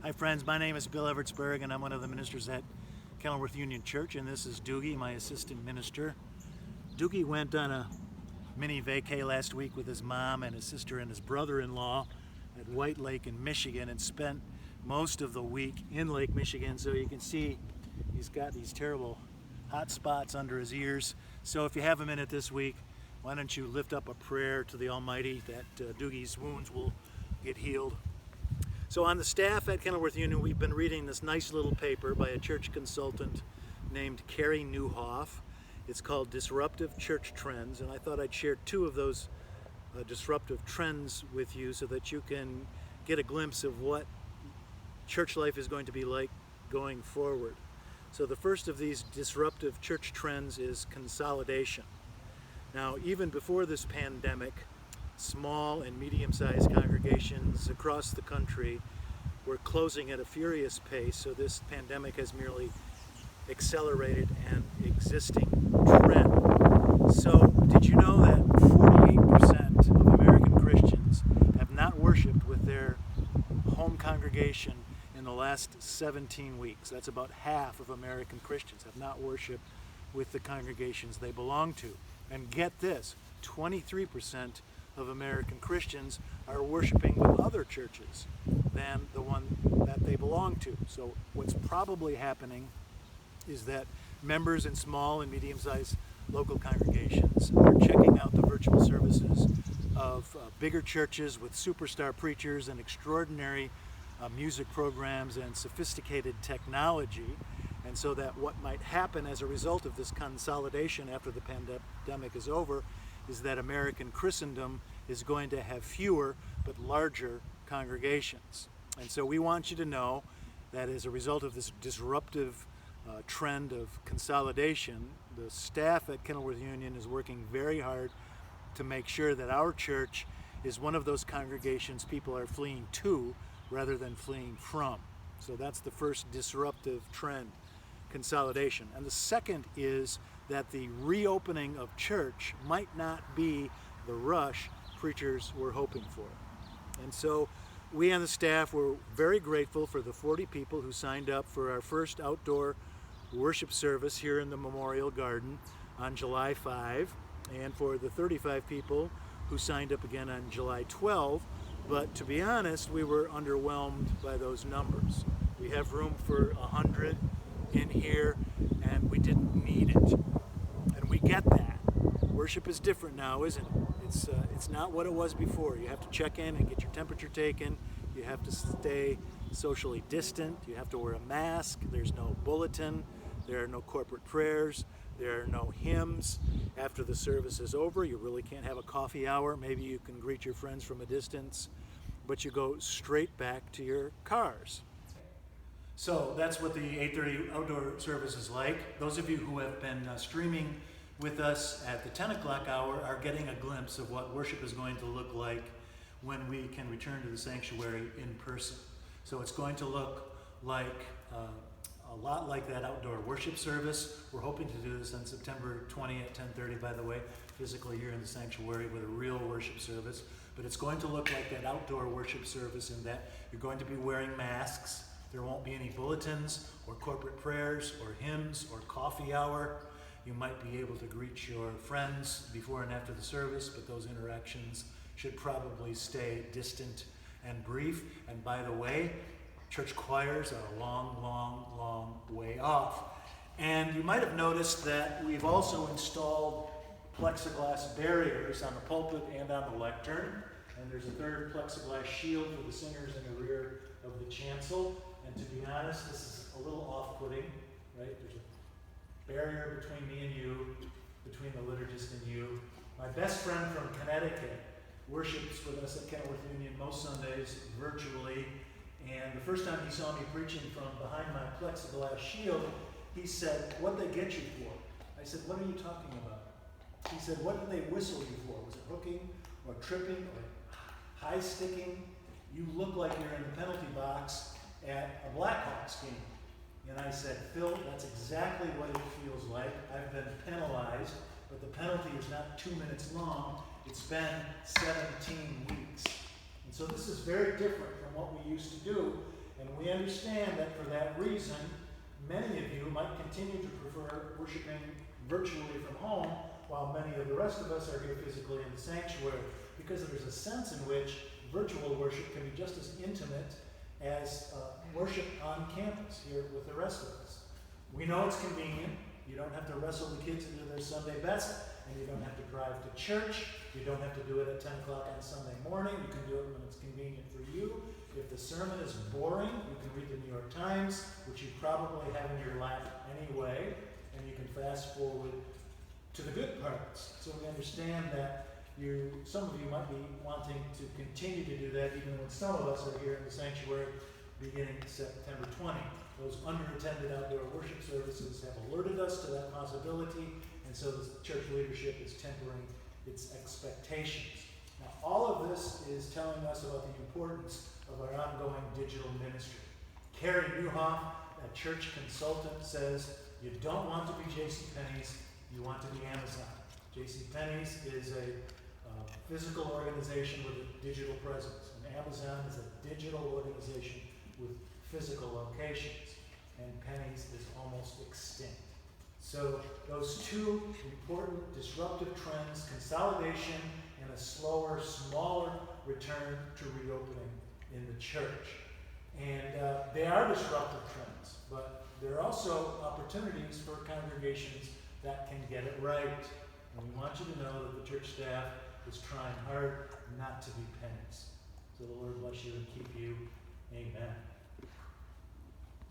Hi friends, my name is Bill Evertsberg and I'm one of the ministers at Kenilworth Union Church, and this is Doogie, my assistant minister. Doogie went on a mini vacay last week with his mom and his sister and his brother-in-law at White Lake in Michigan, and spent most of the week in Lake Michigan. So you can see he's got these terrible hot spots under his ears. So if you have a minute this week, why don't you lift up a prayer to the Almighty that Doogie's wounds will get healed. So on the staff at Kenilworth Union, we've been reading this nice little paper by a church consultant named Carrie Newhoff. It's called Disruptive Church Trends, and I thought I'd share two of those disruptive trends with you so that you can get a glimpse of what church life is going to be like going forward. So the first of these disruptive church trends is consolidation. Now, even before this pandemic, small and medium-sized congregations across the country were closing at a furious pace, so this pandemic has merely accelerated an existing trend. So, did you know that 48% of American Christians have not worshiped with their home congregation in the last 17 weeks? That's about half of American Christians have not worshiped with the congregations they belong to. And get this, 23% of American Christians are worshiping with other churches than the one that they belong to. So what's probably happening is that members in small and medium-sized local congregations are checking out the virtual services of bigger churches with superstar preachers and extraordinary music programs and sophisticated technology. And so that what might happen as a result of this consolidation after the pandemic is over is that American Christendom is going to have fewer but larger congregations. And so we want you to know that as a result of this disruptive trend of consolidation, the staff at Kenilworth Union is working very hard to make sure that our church is one of those congregations people are fleeing to rather than fleeing from. So that's the first disruptive trend, consolidation. And the second is that the reopening of church might not be the rush preachers were hoping for. And so we on the staff were very grateful for the 40 people who signed up for our first outdoor worship service here in the Memorial Garden on July 5, and for the 35 people who signed up again on July 12. But to be honest, we were underwhelmed by those numbers. We have room for 100 in here, and we didn't need it. And we get that. Worship is different now, isn't it? It's not what it was before. You have to check in and get your temperature taken. You have to stay socially distant. You have to wear a mask. There's no bulletin. There are no corporate prayers. There are no hymns. After the service is over, you really can't have a coffee hour. Maybe you can greet your friends from a distance, but you go straight back to your cars. So that's what the 8:30 outdoor service is like. Those of you who have been streaming with us at the 10 o'clock hour are getting a glimpse of what worship is going to look like when we can return to the sanctuary in person. So it's going to look like a lot like that outdoor worship service. We're hoping to do this on September 20 at 10:30, by the way, physically here in the sanctuary with a real worship service. But it's going to look like that outdoor worship service in that you're going to be wearing masks. There won't be any bulletins or corporate prayers or hymns or coffee hour. You might be able to greet your friends before and after the service, but those interactions should probably stay distant and brief. And by the way, church choirs are a long, long, long way off. And you might have noticed that we've also installed plexiglass barriers on the pulpit and on the lectern. And there's a third plexiglass shield for the singers in the rear of the chancel. And to be honest, this is a little off-putting, right? There's a barrier between me and you, between the liturgist and you. My best friend from Connecticut worships with us at Kenilworth Union most Sundays virtually. And the first time he saw me preaching from behind my plexiglass shield, he said, "What'd they get you for?" I said, "What are you talking about?" He said, "What did they whistle you for? Was it hooking or tripping or high sticking? You look like you're in the penalty box at a Blackhawks game." And I said, "Phil, that's exactly what it feels like. I've been penalized, but the penalty is not 2 minutes long. It's been 17 weeks. And so this is very different from what we used to do. And we understand that for that reason, many of you might continue to prefer worshiping virtually from home, while many of the rest of us are here physically in the sanctuary, because there's a sense in which virtual worship can be just as intimate as worship on campus here with the rest of us. We know it's convenient. You don't have to wrestle the kids into their Sunday best, and you don't have to drive to church. You don't have to do it at 10 o'clock on Sunday morning. You can do it when it's convenient for you. If the sermon is boring, you can read the New York Times, which you probably have in your lap anyway, and you can fast forward to the good parts. So we understand that some of you might be wanting to continue to do that, even when some of us are here in the sanctuary beginning September 20. Those underattended outdoor worship services have alerted us to that possibility, and so the church leadership is tempering its expectations. Now, all of this is telling us about the importance of our ongoing digital ministry. Carrie Newhoff, a church consultant, says, you don't want to be JCPenney's, you want to be Amazon. JCPenney's is a physical organization with a digital presence, and Amazon is a digital organization with physical locations, and Penny's is almost extinct. So those two important disruptive trends, consolidation and a slower, smaller return to reopening in the church. And they are disruptive trends, but there are also opportunities for congregations that can get it right. And we want you to know that the church staff is trying hard not to be pennies. So the Lord bless you and keep you. Amen.